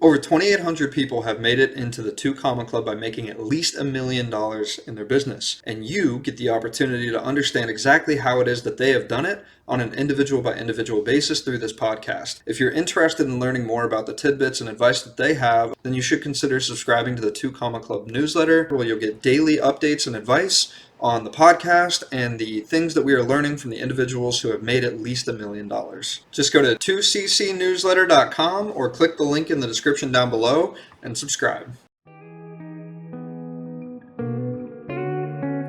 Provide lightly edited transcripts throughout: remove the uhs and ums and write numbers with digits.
Over 2,800 people have made it into the 2 Comma Club by making at least $1 million in their business. And you get the opportunity to understand exactly how it is that they have done it on an individual by individual basis through this podcast. If you're interested in learning more about the tidbits and advice that they have, then you should consider subscribing to the 2 Comma Club newsletter, where you'll get daily updates and advice on the podcast and the things that we are learning from the individuals who have made at least $1 million. Just go to 2ccnewsletter.com or click the link in the description down below and subscribe.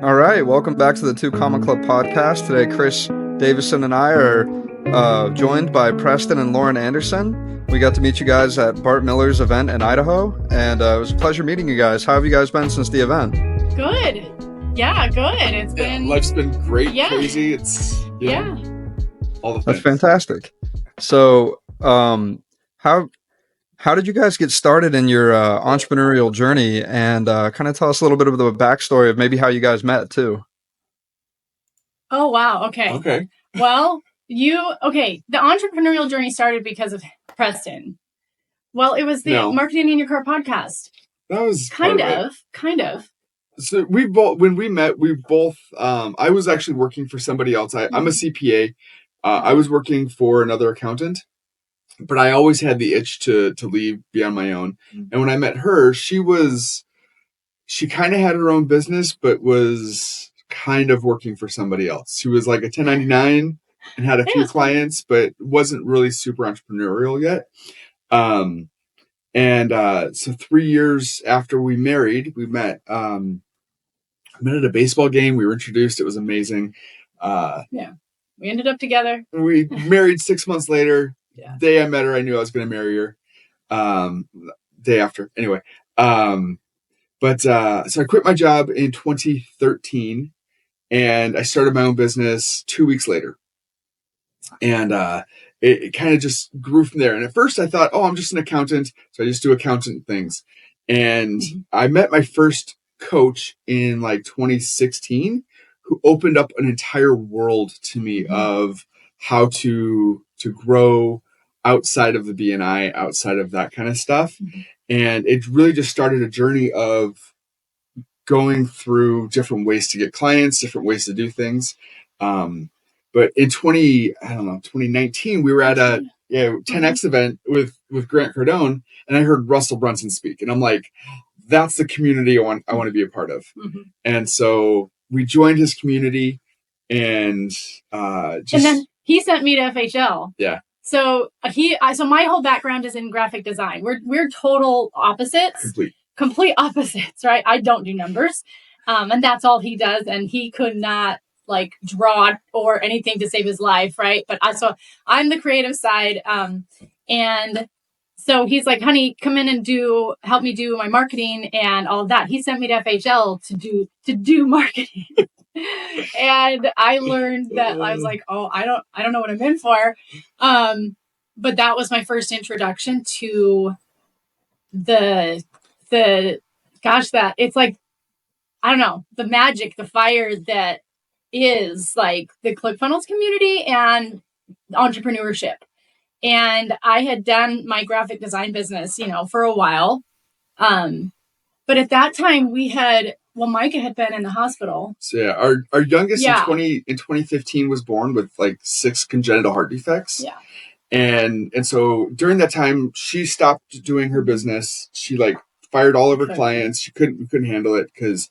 All right, welcome back to the 2 Comma Club podcast. Today, Chris Davison and I are joined by Preston and Lauren Anderson. We got to meet you guys at Bart Miller's event in Idaho, and it was a pleasure meeting you guys. How have you guys been since the event? Good. Yeah, good. It's been life's been great, crazy. It's all the things. That's fantastic. So, how did you guys get started in your entrepreneurial journey? And kind of tell us a little bit of the backstory of maybe how you guys met too. Oh wow. Okay. Well, the entrepreneurial journey started because of Preston. Well, it was the Marketing in Your Car podcast. That was kind of. So when we met, I was actually working for somebody else. I'm a CPA. I was working for another accountant, but I always had the itch to leave, be on my own. And when I met her, she kind of had her own business, but was kind of working for somebody else. She was like a 1099 and had a few clients, but wasn't really super entrepreneurial yet. So 3 years after we married, we met. I met at a baseball game. We were introduced. It was amazing. We ended up together. We married 6 months later. Yeah. The day I met her, I knew I was going to marry her. Day after. Anyway. So I quit my job in 2013 and I started my own business 2 weeks later. And it kind of just grew from there. And at first I thought, I'm just an accountant. So I just do accountant things. And I met my first coach in like 2016 who opened up an entire world to me of how to grow outside of the BNI, outside of that kind of stuff. And it really just started a journey of going through different ways to get clients, different ways to do things. But in 2019, we were at a 10X event with Grant Cardone, and I heard Russell Brunson speak, and I'm like, that's the community I want to be a part of. And so we joined his community, and and then he sent me to FHL. Yeah. So my whole background is in graphic design. We're total opposites. Complete opposites, right? I don't do numbers, and that's all he does, and he could not like draw or anything to save his life, right? But I'm the creative side, and so he's like, honey, come in and help me do my marketing and all of that. He sent me to FHL to do marketing. And I learned that I was like, I don't know what I'm in for. But that was my first introduction to that it's like, I don't know, the magic, the fire that is like the ClickFunnels community and entrepreneurship. And I had done my graphic design business, for a while. But at that time Micah had been in the hospital. So yeah, our youngest in 2015 was born with like 6 congenital heart defects. Yeah. And so during that time, she stopped doing her business. She like fired all of her clients. She couldn't handle it because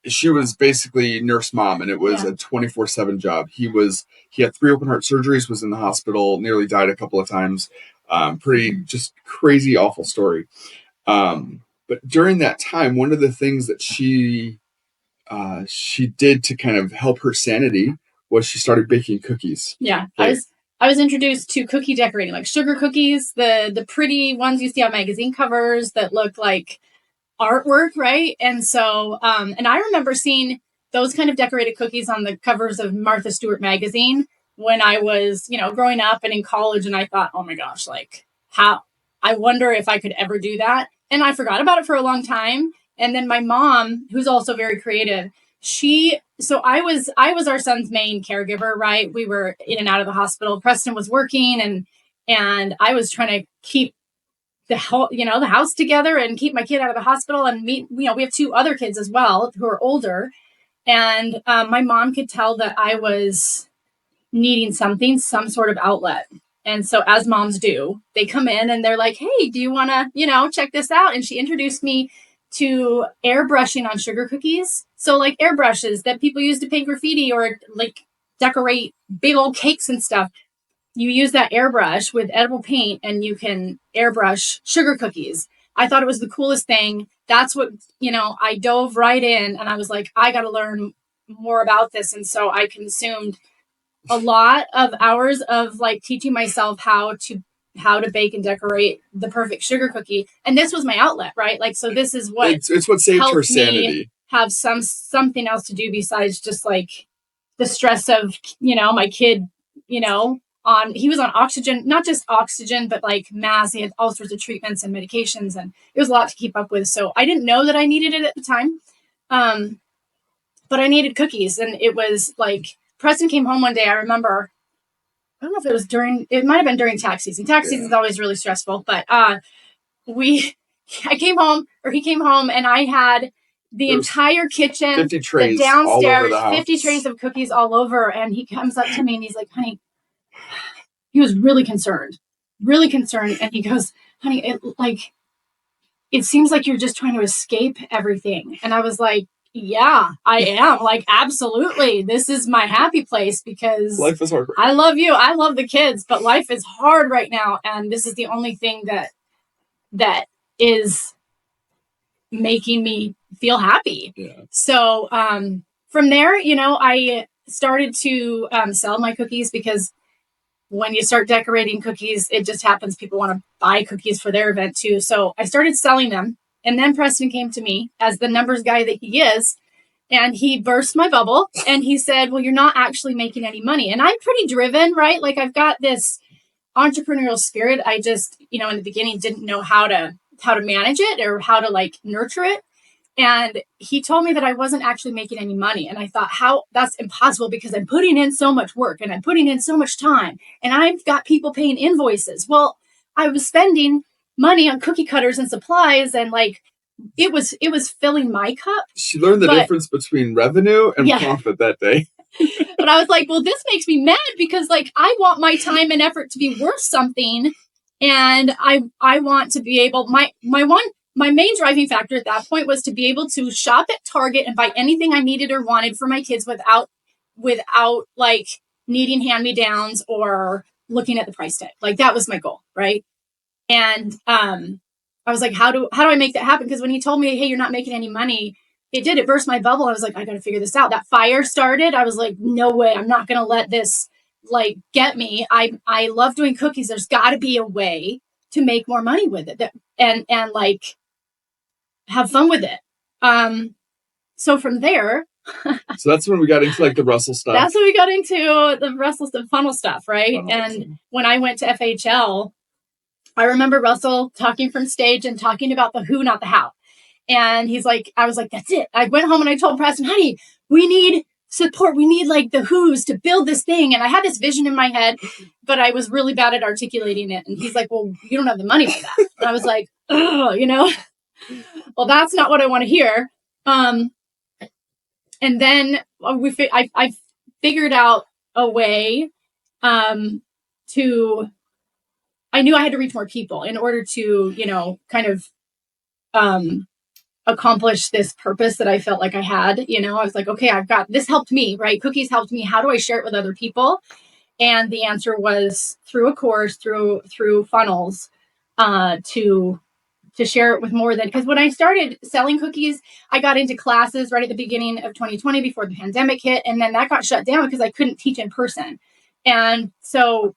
she was basically nurse mom, and it was a 24/7 job. He had 3 open heart surgeries, was in the hospital, nearly died a couple of times. Pretty just crazy, awful story. But during that time, one of the things that she did to kind of help her sanity was she started baking cookies. Yeah. I was introduced to cookie decorating, like sugar cookies, the pretty ones you see on magazine covers that look like artwork, right? And so, and I remember seeing those kind of decorated cookies on the covers of Martha Stewart magazine when I was, growing up and in college. And I thought, oh my gosh, like I wonder if I could ever do that. And I forgot about it for a long time. And then my mom, who's also very creative, I was our son's main caregiver, right? We were in and out of the hospital. Preston was working and I was trying to keep the whole, the house together and keep my kid out of the hospital and meet, we have 2 other kids as well who are older. And my mom could tell that I was needing some sort of outlet. And so as moms do, they come in and they're like, hey, do you want to, check this out? And she introduced me to airbrushing on sugar cookies. So like airbrushes that people use to paint graffiti or like decorate big old cakes and stuff. You use that airbrush with edible paint and you can airbrush sugar cookies. I thought it was the coolest thing. That's what, I dove right in and I was like, I got to learn more about this. And so I consumed a lot of hours of like teaching myself how to bake and decorate the perfect sugar cookie. And this was my outlet, right? Like, so this is what it's what saved her sanity. Have something else to do besides just like the stress of, my kid, he was on oxygen, not just oxygen, but like mass. He had all sorts of treatments and medications, and it was a lot to keep up with. So I didn't know that I needed it at the time. But I needed cookies. And it was like, Preston came home one day. I remember, I don't know if it might have been during tax season. Tax season is always really stressful, but he came home and I had the entire kitchen, 50 trays the downstairs, all over the 50 trays of cookies all over. And he comes up to me and he's like, honey, he was really concerned. And he goes, honey, it seems like you're just trying to escape everything. And I was like, yeah, I am. Like, absolutely. This is my happy place because life is hard. I love you. I love the kids, but life is hard right now. And this is the only thing that is making me feel happy. Yeah. So from there, I started to sell my cookies because when you start decorating cookies, it just happens. People want to buy cookies for their event too. So I started selling them. And then Preston came to me as the numbers guy that he is, and he burst my bubble and he said, well, you're not actually making any money. And I'm pretty driven, right? Like I've got this entrepreneurial spirit. I just, in the beginning didn't know how to manage it or how to like nurture it. And he told me that I wasn't actually making any money. And I thought, that's impossible because I'm putting in so much work and I'm putting in so much time and I've got people paying invoices. Well, I was spending money on cookie cutters and supplies and like it was filling my cup. She learned the difference between revenue and profit that day. But I was like, well, this makes me mad because like I want my time and effort to be worth something. And I want to be able, my main driving factor at that point was to be able to shop at Target and buy anything I needed or wanted for my kids without like needing hand-me-downs or looking at the price tag. Like that was my goal, right? And I was like, how do I make that happen? Because when he told me, hey, you're not making any money, it burst my bubble. I was like, I got to figure this out. That fire started. I was like, no way. I'm not going to let this like get me. I love doing cookies. There's got to be a way to make more money with it and like have fun with it. So from there, so that's when we got into like the Russell stuff. That's when we got into the Russell stuff, funnel stuff, right? Funnel. And when I went to FHL, I remember Russell talking from stage and talking about the who, not the how. And I was like, that's it. I went home and I told Preston, honey, we need support. We need like the who's to build this thing. And I had this vision in my head, but I was really bad at articulating it. And he's like, well, you don't have the money for that. And I was like, oh, well, that's not what I want to hear. And then I figured out a way I knew I had to reach more people in order to, kind of accomplish this purpose that I felt like I had. I was like, okay, this helped me, right? Cookies helped me. How do I share it with other people? And the answer was through a course, through funnels, to share it with more than, because when I started selling cookies, I got into classes right at the beginning of 2020 before the pandemic hit. And then that got shut down because I couldn't teach in person. And so,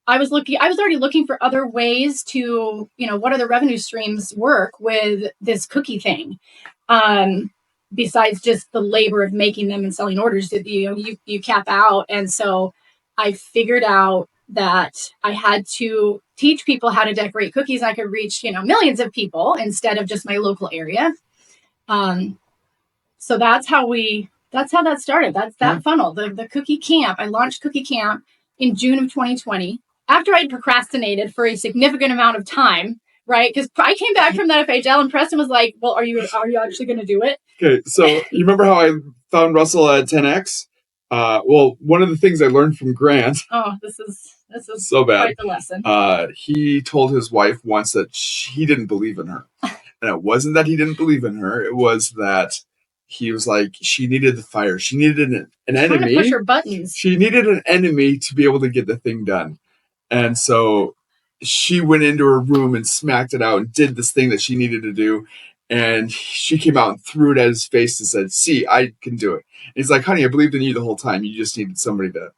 I was already looking for other ways to, what other revenue streams work with this cookie thing. Besides just the labor of making them and selling orders that, you cap out. And so I figured out that I had to teach people how to decorate cookies. I could reach, millions of people instead of just my local area. So that's how that started. That's that funnel, the cookie camp. I launched Cookie Camp in June of 2020. after I'd procrastinated for a significant amount of time, right? Because I came back from that FHL and Preston was like, well, are you actually going to do it? Okay, so you remember how I found Russell at 10X? Well, one of the things I learned from Grant. Oh, this is so bad. Quite the lesson. He told his wife once that he didn't believe in her. And it wasn't that he didn't believe in her. It was that he was like, she needed the fire. She needed an enemy. Trying to push her buttons. She needed an enemy to be able to get the thing done. And so she went into her room and smacked it out and did this thing that she needed to do. And she came out and threw it at his face and said, see, I can do it. And he's like, honey, I believed in you the whole time. You just needed somebody to,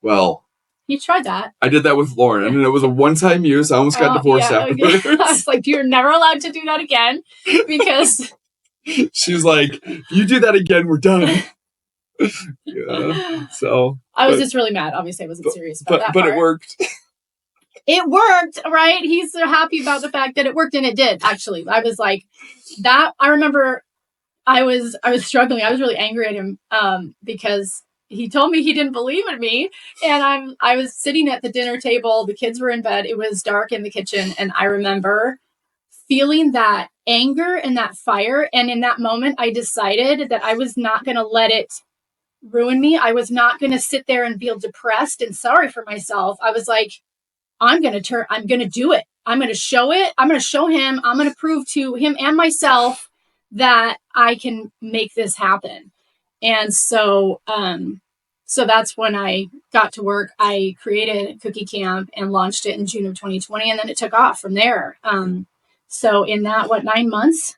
well. You tried that. I did that with Lauren. I mean, it was a one-time use. I almost got divorced afterwards. I was like, you're never allowed to do that again because... She's like, you do that again, we're done. Yeah. So I was just really mad. Obviously, I wasn't serious about that. But it worked. It worked, right? He's so happy about the fact that it worked, and it did. Actually, I was like that. I remember I was struggling. I was really angry at him because he told me he didn't believe in me, and I was sitting at the dinner table. The kids were in bed. It was dark in the kitchen, and I remember feeling that anger and that fire. And in that moment, I decided that I was not going to let it ruin me. I was not going to sit there and feel depressed and sorry for myself. I was like, I'm going to do it. I'm going to show it. I'm going to show him. I'm going to prove to him and myself that I can make this happen. And so that's when I got to work. I created Cookie Camp and launched it in June of 2020. And then it took off from there. So in that, 9 months?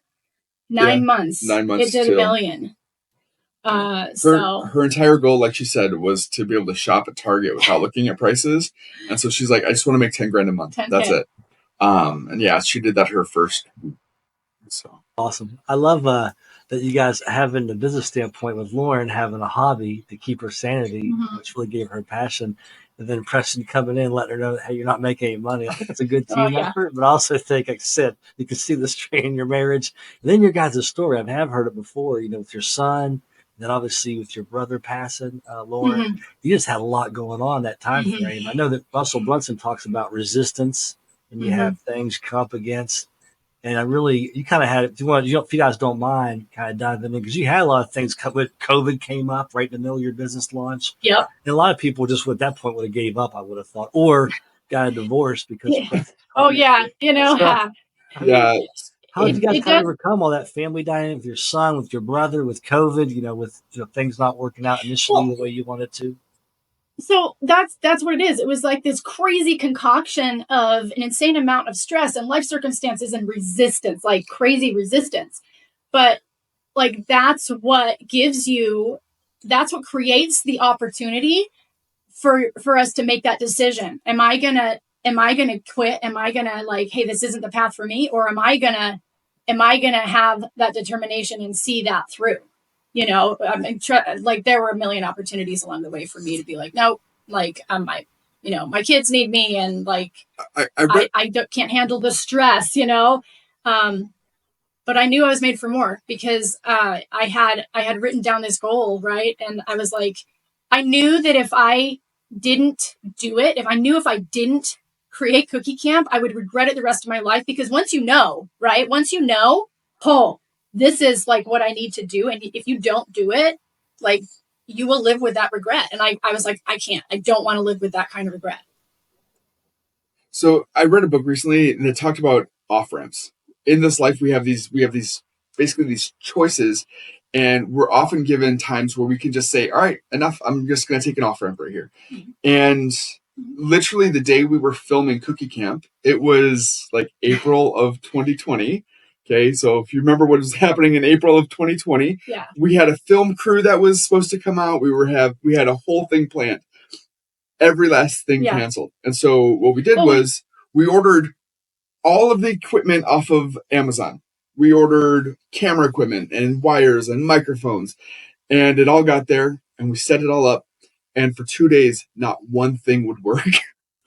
9 months. 9 months. It did $1 million. Her entire goal, like she said, was to be able to shop at Target without looking at prices. And so she's like, I just want to make $10,000 a month. 10K. That's it. And yeah, she did that her first. So awesome. I love that you guys having the business standpoint with Lauren having a hobby to keep her sanity, which really gave her passion. And then Preston coming in, letting her know that, hey, you're not making any money. I think it's a good team effort. But I also think, like I said, you can see the strain in your marriage. And then your guys' story, I have heard it before, with your son, and then obviously with your brother passing, Lauren. You just had a lot going on that time frame. I know that Russell Brunson talks about resistance, and you have things come up against. And you kind of had, if you guys don't mind, kind of diving in, because you had a lot of things. COVID came up right in the middle of your business launch. Yep. And a lot of people just at that point would have gave up, I would have thought, or got a divorce because. Oh, yeah. Yeah. How did you guys did overcome all that family dynamic with your son, with your brother, with COVID, with things not working out initially the way you wanted to? So that's what it is. It was like this crazy concoction of an insane amount of stress and life circumstances and resistance, like crazy resistance. But like, that's what creates the opportunity for us to make that decision. Am I going to quit? Am I going to like, hey, this isn't the path for me? Or am I going to have that determination and see that through? I mean, there were a million opportunities along the way for me to be like, no, like, my kids need me. And like, I can't handle the stress, but I knew I was made for more because, I had written down this goal. Right. And I was like, I knew that if I didn't do it, if I didn't create Cookie Camp, I would regret it the rest of my life, because once right. Once this is like what I need to do. And if you don't do it, like, you will live with that regret. And I was like, I don't want to live with that kind of regret. So I read a book recently and it talked about off-ramps. In this life, we have these basically these choices, and we're often given times where we can just say, all right, enough. I'm just going to take an off-ramp right here. And literally the day we were filming Cookie Camp, it was like April of 2020. Okay, so if you remember what was happening in April of 2020, we had a film crew that was supposed to come out. We had a whole thing planned. Every last thing canceled. And so what we did was we ordered all of the equipment off of Amazon. We ordered camera equipment and wires and microphones, and it all got there, and we set it all up. And for 2 days, not one thing would work.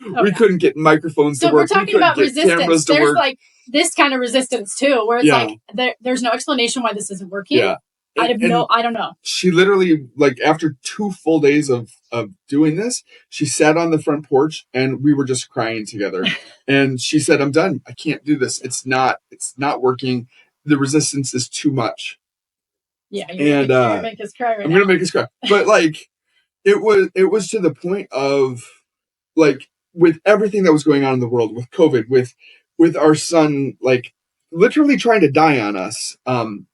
We couldn't get microphones to work. So we're talking about resistance. There's like this kind of resistance too, where it's like there's no explanation why this isn't working. I don't know. She literally, like, after 2 full days of doing this, she sat on the front porch and we were just crying together. And she said, I'm done. I can't do this. It's not working. The resistance is too much. Yeah, you're gonna make us cry right I'm now. gonna make us cry. But like, it was to the point of, like, with everything that was going on in the world, with COVID, with our son, like, literally trying to die on us.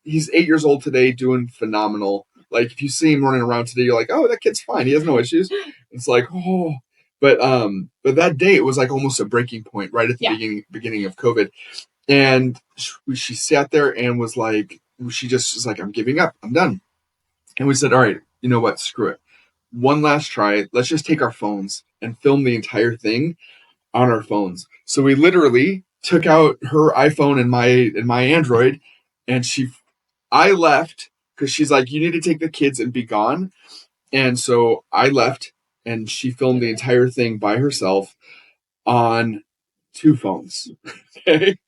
He's 8 years old today, doing phenomenal. Like, if you see him running around today, you're like, oh, that kid's fine. He has no issues. It's like, oh, but that day it was like almost a breaking point right at the beginning of COVID. And she sat there and was like, she just was like, I'm giving up. I'm done. And we said, all right, you know what? Screw it. One last try. Let's just take our phones and film the entire thing on our phones. So we literally took out her iPhone and my Android, and I left because she's like, you need to take the kids and be gone. And so I left, and she filmed the entire thing by herself on 2 phones. Okay.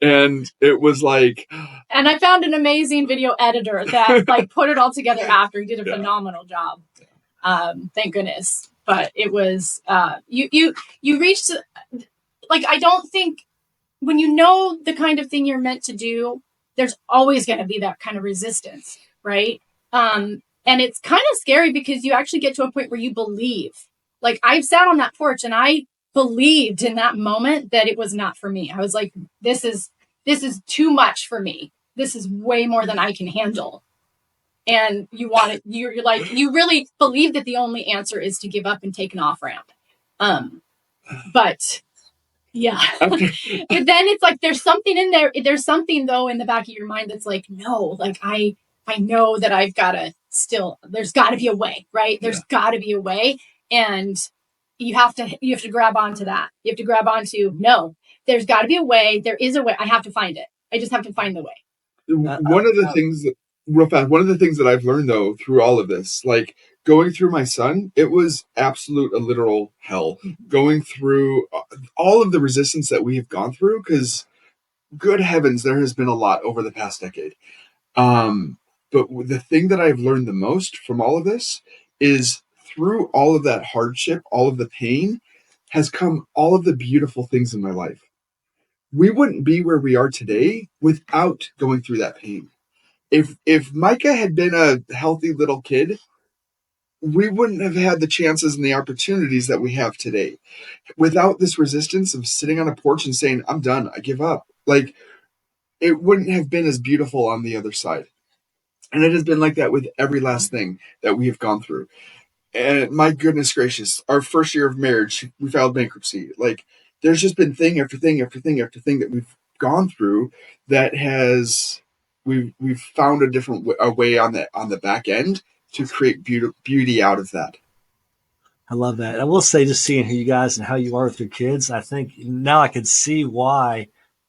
And it was like, and I found an amazing video editor that like put it all together after. He did a phenomenal job. Thank goodness. But it was you reached, like, I don't think when you know the kind of thing you're meant to do, there's always going to be that kind of resistance, right? And it's kind of scary because you actually get to a point where you believe. Like, I've sat on that porch and I believed in that moment that it was not for me. I was like, this is too much for me. This is way more than I can handle. And you want it, you're like, you really believe that the only answer is to give up and take an off ramp. But yeah. But then it's like, there's something in there. There's something though in the back of your mind that's like, no, like I know that I've got to still, there's got to be a way, right? There's got to be a way. And you have to grab onto that. You have to grab onto, no, there's got to be a way. There is a way. I have to find it. I just have to find the way. One of the things that I've learned though through all of this, like going through my son, it was absolute a literal hell. Going through all of the resistance that we have gone through, because good heavens, there has been a lot over the past decade. But the thing that I've learned the most from all of this is through all of that hardship, all of the pain, has come all of the beautiful things in my life. We wouldn't be where we are today without going through that pain. If Micah had been a healthy little kid, we wouldn't have had the chances and the opportunities that we have today. Without this resistance of sitting on a porch and saying, I'm done, I give up, like, it wouldn't have been as beautiful on the other side. And it has been like that with every last thing that we have gone through. And my goodness gracious, our first year of marriage, we filed bankruptcy. Like, there's just been thing after thing after thing after thing that we've gone through that has, we've found a way on the back end to create beauty out of that. I love that. I will say, just seeing who you guys and how you are with your kids, I think now I can see why,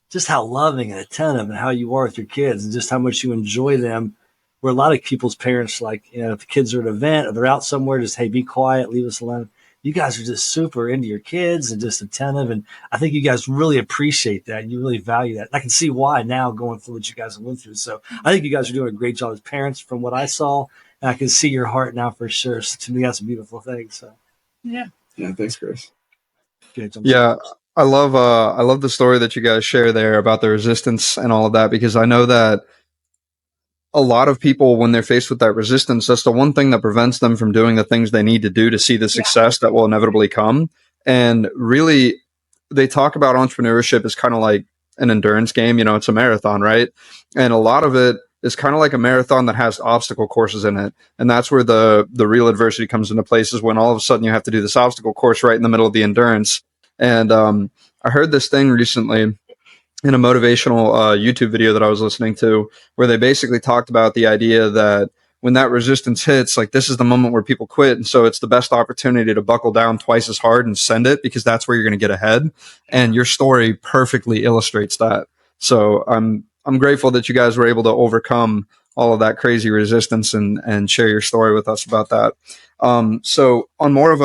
just how loving and attentive and how you are with your kids and just how much you enjoy them. Where a lot of people's parents, like, if the kids are at an event or they're out somewhere, just, hey, be quiet, leave us alone. You guys are just super into your kids and just attentive. And I think you guys really appreciate that. And you really value that. And I can see why now, going through what you guys have went through. So I think you guys are doing a great job as parents from what I saw. And I can see your heart now for sure. So to me, that's a beautiful thing. So yeah, thanks, Chris. Yeah, I love the story that you guys share there about the resistance and all of that, because I know that a lot of people, when they're faced with that resistance, that's the one thing that prevents them from doing the things they need to do to see the success that will inevitably come. And really, they talk about entrepreneurship as kind of like an endurance game. It's a marathon, right? And a lot of it is kind of like a marathon that has obstacle courses in it. And that's where the real adversity comes into place, is when all of a sudden you have to do this obstacle course right in the middle of the endurance. And I heard this thing recently in a motivational YouTube video that I was listening to, where they basically talked about the idea that when that resistance hits, like, this is the moment where people quit. And so it's the best opportunity to buckle down twice as hard and send it, because that's where you're going to get ahead. And your story perfectly illustrates that. So I'm grateful that you guys were able to overcome all of that crazy resistance and share your story with us about that. So on more of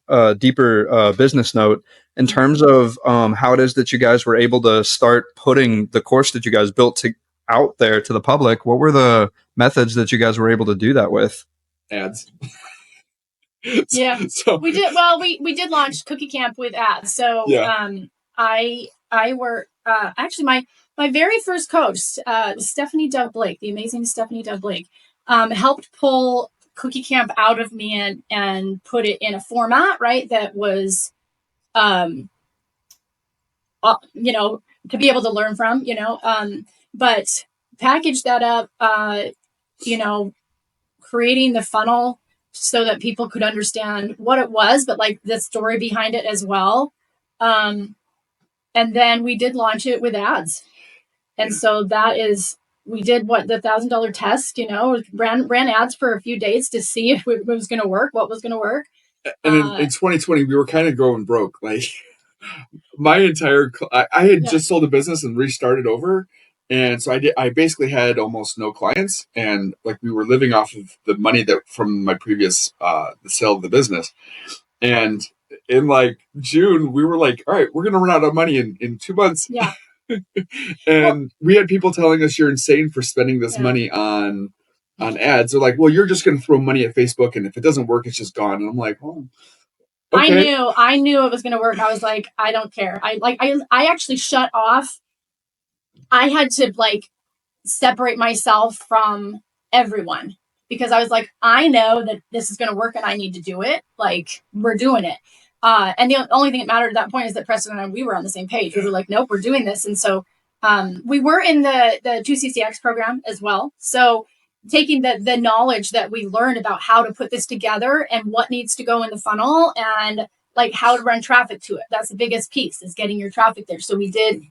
a deeper business note, in terms of how it is that you guys were able to start putting the course that you guys built out there to the public, what were the methods that you guys were able to do that with? Ads. Yeah. So We did. Well, we did launch Cookie Camp with ads. So Yeah. I were actually my very first coach, Stephanie Dove Blake, the amazing Stephanie Dove Blake, helped pull Cookie Camp out of me and put it in a format, right, that was to be able to learn from, but package that up, creating the funnel so that people could understand what it was, but like the story behind it as well. And then we did launch it with ads. And so we did the $1,000 test, ran ads for a few days to see if it was going to work, what was going to work. And in 2020, we were kind of going broke. Like my entire, I had just sold a business and restarted over. And so I basically had almost no clients, and like we were living off of the money that from my previous, the sale of the business. And in like June, we were like, all right, we're going to run out of money in 2 months. Yeah. And we had people telling us you're insane for spending this money on ads. They're like, well, you're just going to throw money at Facebook, and if it doesn't work, it's just gone. And I'm like, oh, okay. I knew it was going to work. I was like, I don't care. I actually shut off. I had to separate myself from everyone because I was like, I know that this is going to work and I need to do it. Like, we're doing it. And the only thing that mattered at that point is that Preston and we were on the same page. We were like, nope, we're doing this. And so we were in the 2CCX program as well. So taking the knowledge that we learned about how to put this together and what needs to go in the funnel and like how to run traffic to it. That's the biggest piece, is getting your traffic there. So we did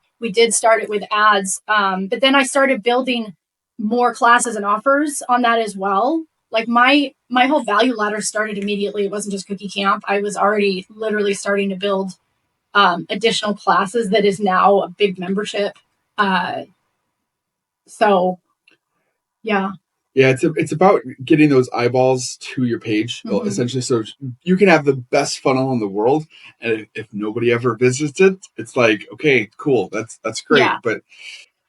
start it with ads. But then I started building more classes and offers on that as well. Like my whole value ladder started immediately. It wasn't just Cookie Camp. I was already literally starting to build additional classes that is now a big membership. So yeah. Yeah, it's about getting those eyeballs to your page, essentially. So you can have the best funnel in the world, and if nobody ever visits it, it's like, okay, cool, that's great. Yeah. But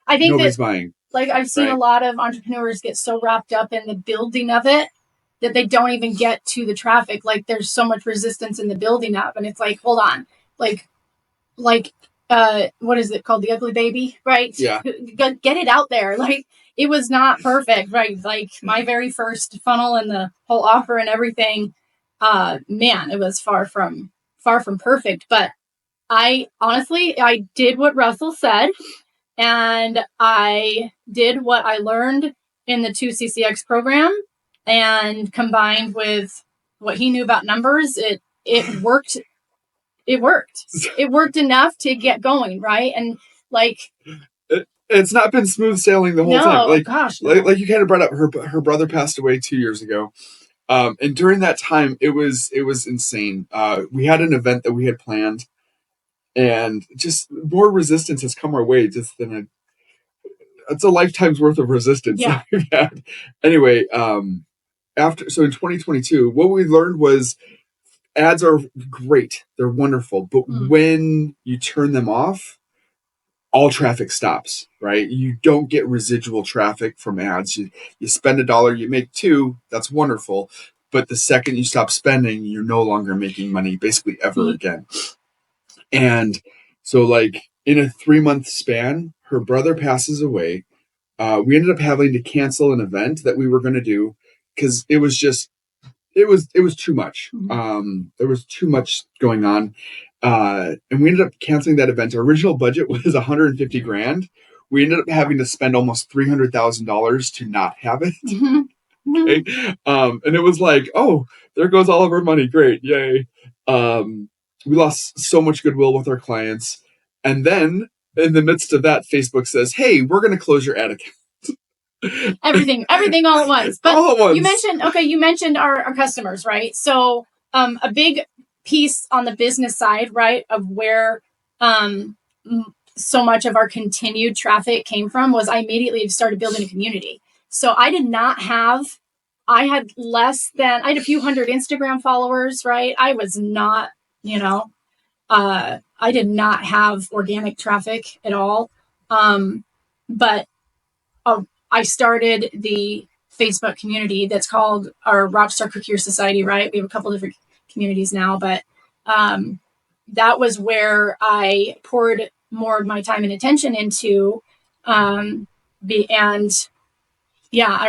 I think nobody's buying. Like I've seen a lot of entrepreneurs get so wrapped up in the building of it that they don't even get to the traffic. Like there's so much resistance in the building up, and it's like, hold on, like what is it called? The ugly baby, right? Yeah. Get it out there. Like it was not perfect, right? Like my very first funnel and the whole offer and everything, man, it was far from perfect. But I did what Russell said, and I did what I learned in the 2CCX program, and combined with what he knew about numbers, it worked. It worked. It worked enough to get going, right? And like, it's not been smooth sailing the whole time. Like, gosh, no. like you kind of brought up, her brother passed away 2 years ago, and during that time, it was insane. We had an event that we had planned, and just more resistance has come our way. Just than it's a lifetime's worth of resistance that we've had. Anyway, so in 2022, what we learned was, ads are great. They're wonderful. But when you turn them off, all traffic stops, right? You don't get residual traffic from ads. You spend $1, you make $2. That's wonderful. But the second you stop spending, you're no longer making money basically ever again. And so like in a 3-month span, her brother passes away. We ended up having to cancel an event that we were going to do because it was just, it was too much. There was too much going on. And we ended up canceling that event. Our original budget was $150,000. We ended up having to spend almost $300,000 to not have it. Okay. And it was like, oh, there goes all of our money. Great. Yay. We lost so much goodwill with our clients. And then in the midst of that, Facebook says, hey, we're going to close your ad account. everything all at once. But all at once. You mentioned our customers, right? So a big piece on the business side, right, of where so much of our continued traffic came from was I immediately started building a community. So I had a few hundred Instagram followers, right? I was not, I did not have organic traffic at all. But I started the Facebook community that's called our Rockstar Cookier Society, right? We have a couple different communities now, but that was where I poured more of my time and attention into. I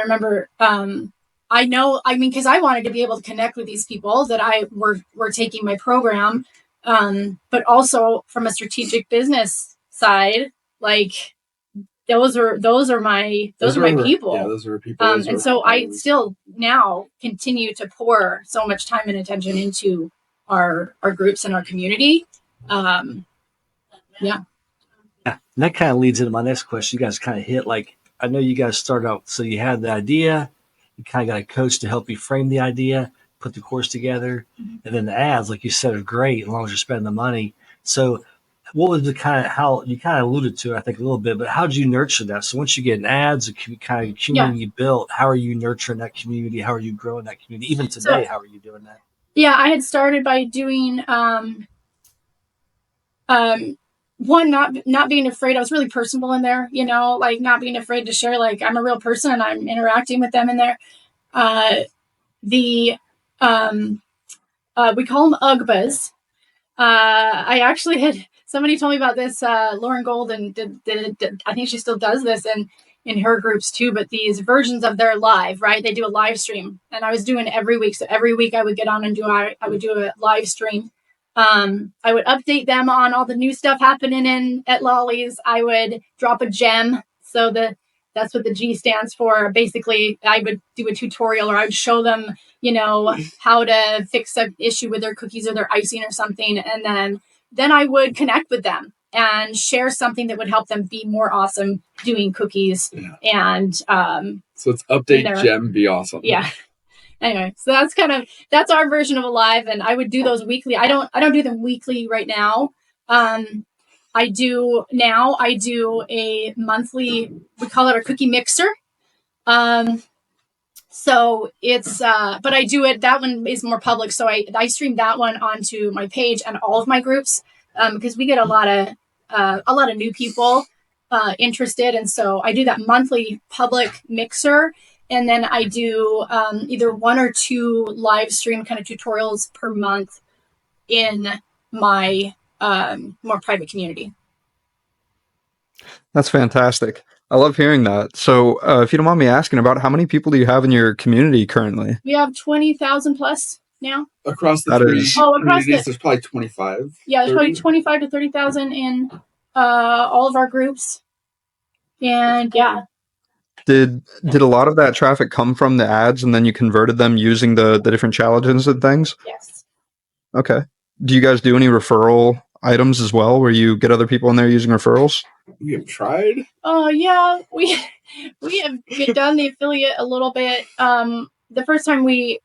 remember, because I wanted to be able to connect with these people that were taking my program, but also from a strategic business side, like those are my people. Yeah, those are people. And so I still now continue to pour so much time and attention into our groups and our community. Yeah. And that kind of leads into my next question. You guys kind of hit, like, I know you guys started out, so you had the idea, you kind of got a coach to help you frame the idea, put the course together, and then the ads, like you said, are great as long as you're spending the money. So what was the kind of, how you kind of alluded to it, I think a little bit, but how did you nurture that? So once you get an ads, a kind of community you built, how are you nurturing that community? How are you growing that community? Even today, how are you doing that? Yeah, I had started by doing, one, not being afraid. I was really personable in there, like not being afraid to share, like I'm a real person and I'm interacting with them in there. We call them UGBAs. I actually had somebody told me about this. Lauren Golden did I think she still does this in her groups too, but these versions of their live, right? They do a live stream, and I was doing it every week. So every week I would get on and I would do a live stream. I would update them on all the new stuff happening at Lolly's. I would drop a gem. So that's what the G stands for. Basically, I would do a tutorial, or I would show them, how to fix an issue with their cookies or their icing or something. And then I would connect with them and share something that would help them be more awesome doing cookies. Yeah. And so it's update gem, be awesome. Yeah. Anyway, so that's our version of a live, and I would do those weekly. I don't do them weekly right now. I do a monthly, we call it our cookie mixer. So it's, but I do it, that one is more public. So I stream that one onto my page and all of my groups, because we get a lot of new people, interested. And so I do that monthly public mixer. And then I do, either 1 or 2 live stream kind of tutorials per month in my, more private community. That's fantastic. I love hearing that. So if you don't mind me asking, about how many people do you have in your community currently? We have 20,000 plus now. Across the there's probably 25. Yeah, there's 30? Probably 25 to 30,000 in all of our groups. And yeah. Did a lot of that traffic come from the ads, and then you converted them using the different challenges and things? Yes. Okay. Do you guys do any referral items as well, where you get other people in there using referrals? We have tried. Oh yeah, we have done the affiliate a little bit. The first time we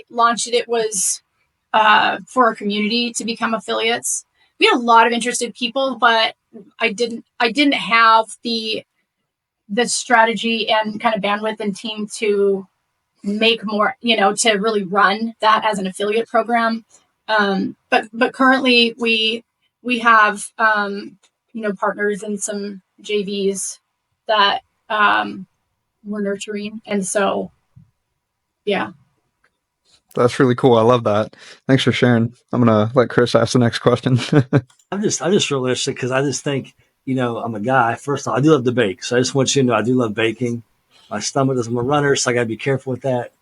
launched it was for our community to become affiliates. We had a lot of interested people, but I didn't have the strategy and kind of bandwidth and team to make more, to really run that as an affiliate program. But currently we have, partners and some JVs that, we're nurturing. And so, yeah. That's really cool. I love that. Thanks for sharing. I'm going to let Chris ask the next question. I'm just real interested because I just think, I'm a guy. First of all, I do love to bake. So I just want you to know I do love baking. My stomach is, I'm a runner, so I got to be careful with that.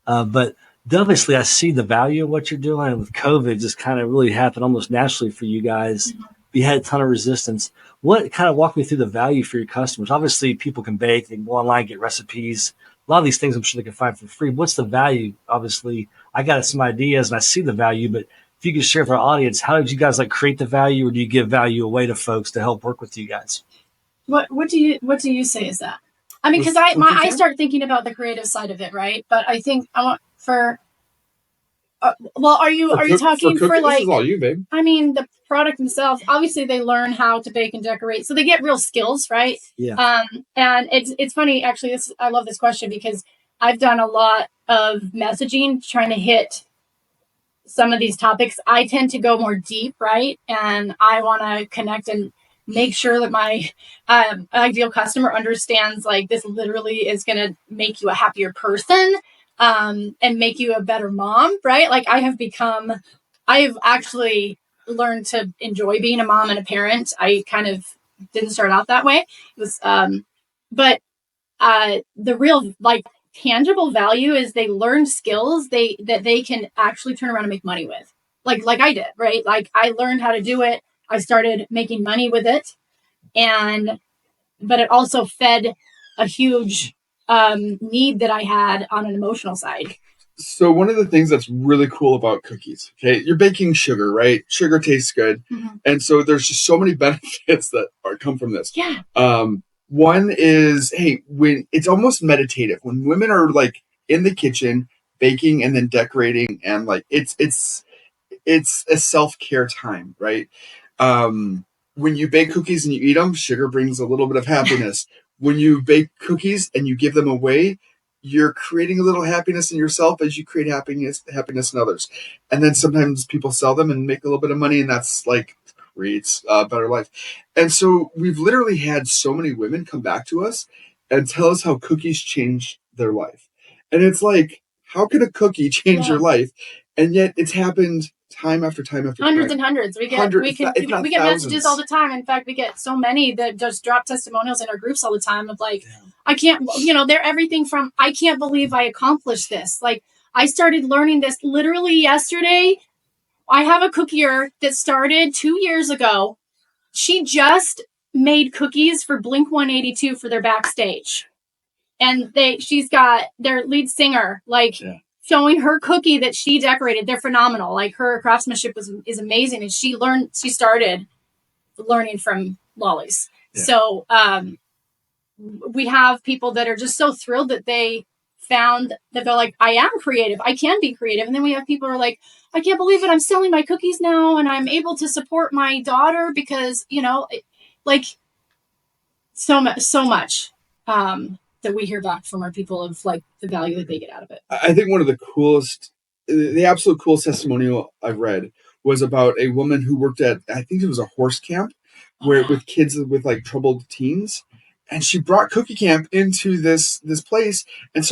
But obviously, I see the value of what you're doing. And with COVID, just kind of really happened almost naturally for you guys. Mm-hmm. You had a ton of resistance. What kind of walk me through the value for your customers? Obviously, people can bake, they can go online, get recipes. A lot of these things I'm sure they can find for free. What's the value? Obviously, I got some ideas and I see the value, but if you could share with our audience, how did you guys create the value, or do you give value away to folks to help work with you guys? What do you say is that? I mean, because I start thinking about the creative side of it, right? But I think I want for. Are you talking for this is all you, babe. I mean, the product themselves. Obviously, they learn how to bake and decorate, so they get real skills, right? Yeah. And it's funny actually. I love this question because I've done a lot of messaging trying to hit some of these topics. I tend to go more deep, right? And I want to connect and make sure that my ideal customer understands like this literally is going to make you a happier person and make you a better mom, right? Like I've actually learned to enjoy being a mom and a parent. I kind of didn't start out that way. It was, but the real like tangible value is they learn skills that they can actually turn around and make money with. Like I did, right? Like I learned how to do it. I started making money with it, but it also fed a huge need that I had on an emotional side. So one of the things that's really cool about cookies, okay, you're baking sugar, right? Sugar tastes good. And so there's just so many benefits that come from this. Yeah. One is, hey, when it's almost meditative, when women are like in the kitchen baking and then decorating, and like it's a self-care time, right? When you bake cookies and you eat them, sugar brings a little bit of happiness. When you bake cookies and you give them away, you're creating a little happiness in yourself as you create happiness in others. And then sometimes people sell them and make a little bit of money, and that's like creates a better life. And so we've literally had so many women come back to us and tell us how cookies changed their life. And it's like, how can a cookie change your life? And yet it's happened time after time after hundreds time. and hundreds. We get messages all the time. In fact, we get so many that just drop testimonials in our groups all the time of like, I can't, they're everything from, I can't believe I accomplished this. Like I started learning this literally yesterday. I have a cookier that started 2 years ago. She just made cookies for Blink 182 for their backstage. And she's got their lead singer, showing her cookie that she decorated. They're phenomenal. Like her craftsmanship is amazing. And she started learning from lollies. Yeah. So we have people that are just so thrilled that they found that they're like, I am creative. I can be creative. And then we have people who are like, I can't believe it. I'm selling my cookies now and I'm able to support my daughter because, like so much that we hear back from our people of like the value that they get out of it. I think one of the absolute coolest testimonial I've read was about a woman who worked at, I think it was a horse camp with kids with like troubled teens. And she brought Cookie Camp into this place and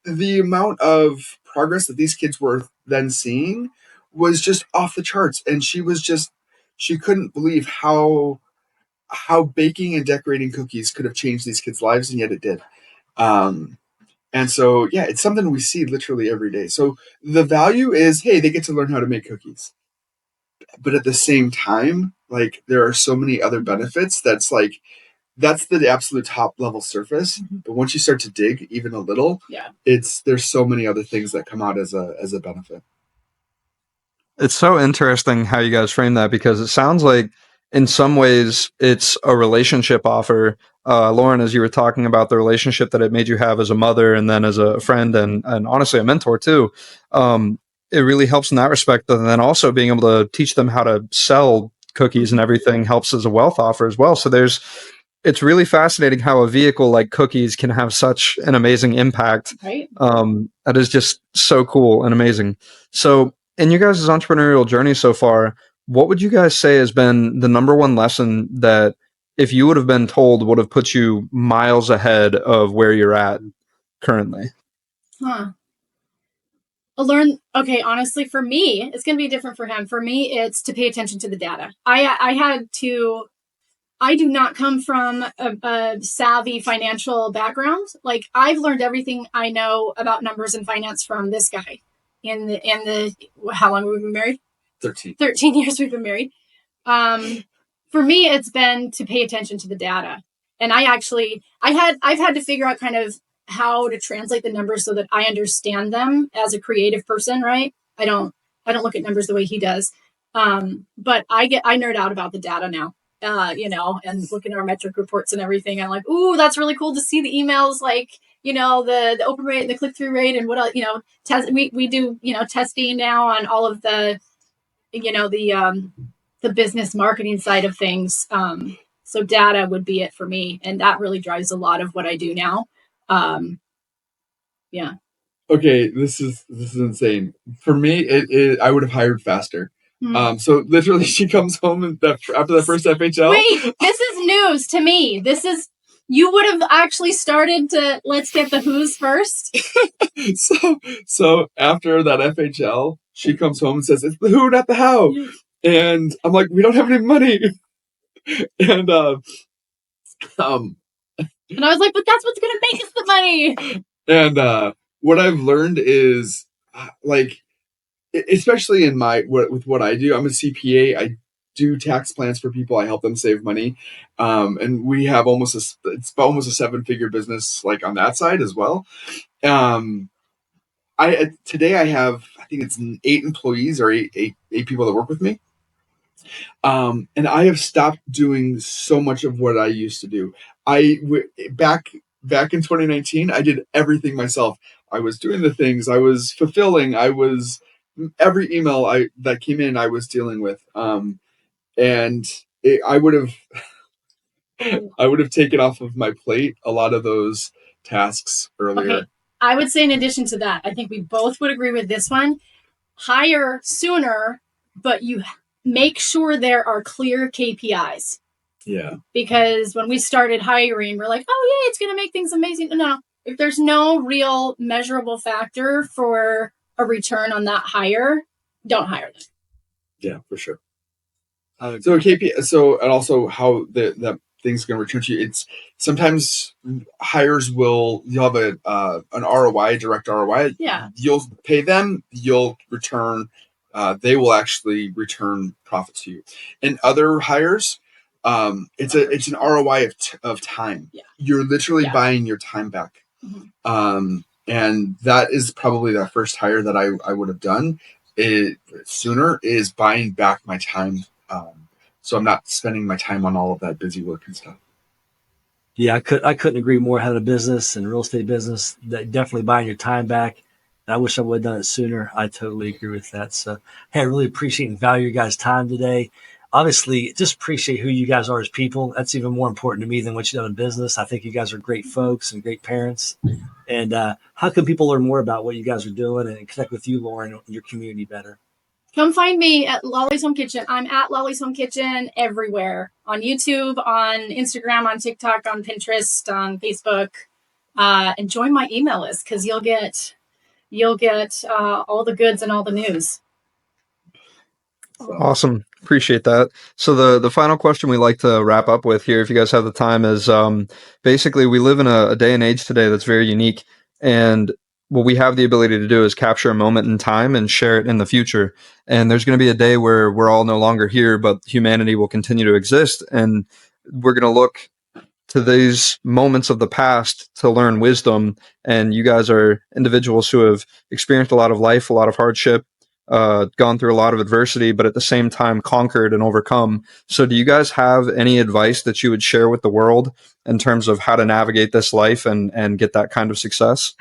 the amount of progress that these kids were then seeing was just off the charts. And she couldn't believe how baking and decorating cookies could have changed these kids' lives, and yet it did. And so, yeah, it's something we see literally every day. So the value is, hey, they get to learn how to make cookies. But at the same time, like there are so many other benefits that's the absolute top level surface. Mm-hmm. But once you start to dig even a little, there's so many other things that come out as a benefit. It's so interesting how you guys frame that, because it sounds like in some ways it's a relationship offer. Lauren, as you were talking about the relationship that it made you have as a mother and then as a friend and honestly a mentor too, it really helps in that respect. And then also being able to teach them how to sell cookies and everything helps as a wealth offer as well. So it's really fascinating how a vehicle like cookies can have such an amazing impact. Right. That is just so cool and amazing. So in your guys' entrepreneurial journey so far, what would you guys say has been the number one lesson that if you would have been told would have put you miles ahead of where you're at currently? Honestly, for me, it's going to be different for him. For me, it's to pay attention to the data. I do not come from a savvy financial background. Like I've learned everything I know about numbers and finance from this guy how long have we been married? 13 years we've been married. For me, it's been to pay attention to the data. And I've had to figure out kind of how to translate the numbers so that I understand them as a creative person, right? I don't look at numbers the way he does. But I nerd out about the data now, and looking at our metric reports and everything. I'm like, ooh, that's really cool to see the emails, like, the open rate, the click-through rate, and what else, we do, testing now on all of the, the business marketing side of things. So data would be it for me. And that really drives a lot of what I do now. Okay, this is insane. For me, I would have hired faster. So literally she comes home after the first FHL. Wait, this is news to me. You would have actually started to let's get the who's first. So after that FHL, she comes home and says, "It's the who, not the how." And I'm like, "We don't have any money." And and I was like, "But that's what's gonna make us the money." And what I've learned is, like, especially in with what I do, I'm a CPA. I do tax plans for people. I help them save money, and we have almost a 7-figure business like on that side as well. Today I have, I think it's 8 employees or eight people that work with me. And I have stopped doing so much of what I used to do. Back in 2019, I did everything myself. I was doing the things. I was fulfilling. Every email that came in, I was dealing with. I would have taken off of my plate a lot of those tasks earlier. Okay. I would say in addition to that, I think we both would agree with this one. Hire sooner, but you make sure there are clear KPIs. Yeah. Because when we started hiring, we're like, oh, yeah, it's going to make things amazing. No, if there's no real measurable factor for a return on that hire, don't hire them. Yeah, for sure. So KPI. So, and also how that thing's going to return to you. It's sometimes hires you'll have an ROI, direct ROI. Yeah. You'll pay them. You'll return. They will actually return profit to you. In other hires, it's an ROI of time. Yeah. You're literally buying your time back. Mm-hmm. And that is probably the first hire that I would have done sooner is buying back my time. So I'm not spending my time on all of that busy work and stuff. Yeah, I couldn't agree more. Having a business and real estate business, that definitely buying your time back. And I wish I would have done it sooner. I totally agree with that. So, hey, I really appreciate and value your guys' time today. Obviously, just appreciate who you guys are as people. That's even more important to me than what you've done in business. I think you guys are great folks and great parents. And how can people learn more about what you guys are doing and connect with you, Lauren, and your community better? Come find me at Lolly's Home Kitchen. I'm at Lolly's Home Kitchen everywhere. On YouTube, on Instagram, on TikTok, on Pinterest, on Facebook. And join my email list because you'll get all the goods and all the news. Awesome. Appreciate that. So the final question we like to wrap up with here, if you guys have the time, is basically we live in a day and age today that's very unique. And what we have the ability to do is capture a moment in time and share it in the future. And there's going to be a day where we're all no longer here, but humanity will continue to exist. And we're going to look to these moments of the past to learn wisdom. And you guys are individuals who have experienced a lot of life, a lot of hardship, gone through a lot of adversity, but at the same time conquered and overcome. So do you guys have any advice that you would share with the world in terms of how to navigate this life and get that kind of success?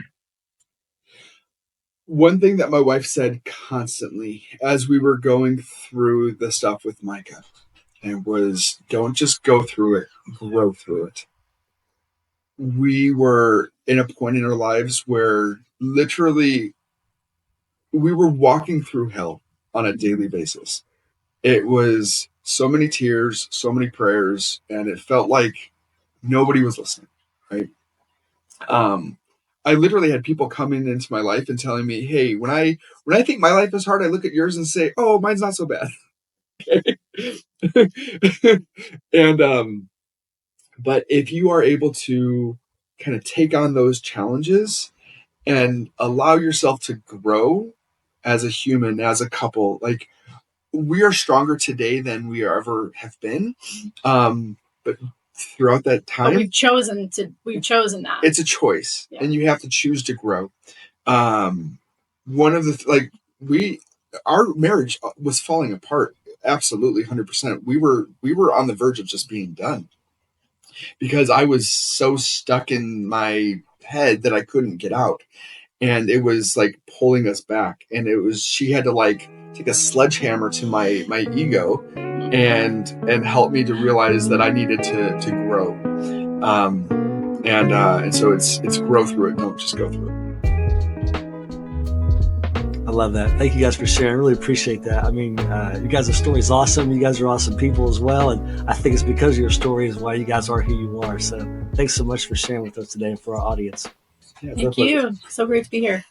One thing that my wife said constantly as we were going through the stuff with Micah, and was, don't just go through it, grow through it. We were in a point in our lives where literally we were walking through hell on a daily basis. It was so many tears, so many prayers, and it felt like nobody was listening, right? I literally had people coming into my life and telling me, hey, when I think my life is hard, I look at yours and say, oh, mine's not so bad. And but if you are able to kind of take on those challenges and allow yourself to grow as a human, as a couple, like, we are stronger today than we ever have been. But throughout that time, but we've chosen that. It's a choice, and you have to choose to grow. One of the our marriage was falling apart. Absolutely, 100%. We were on the verge of just being done because I was so stuck in my head that I couldn't get out, and it was like pulling us back. And she had to like take a sledgehammer to my ego and help me to realize that I needed to grow. And so it's grow through it. Don't just go through it. I love that. Thank you guys for sharing. I really appreciate that. I mean, you guys' story is awesome. You guys are awesome people as well. And I think it's because of your story is why you guys are who you are. So thanks so much for sharing with us today and for our audience. Yeah, Thank you. So great to be here.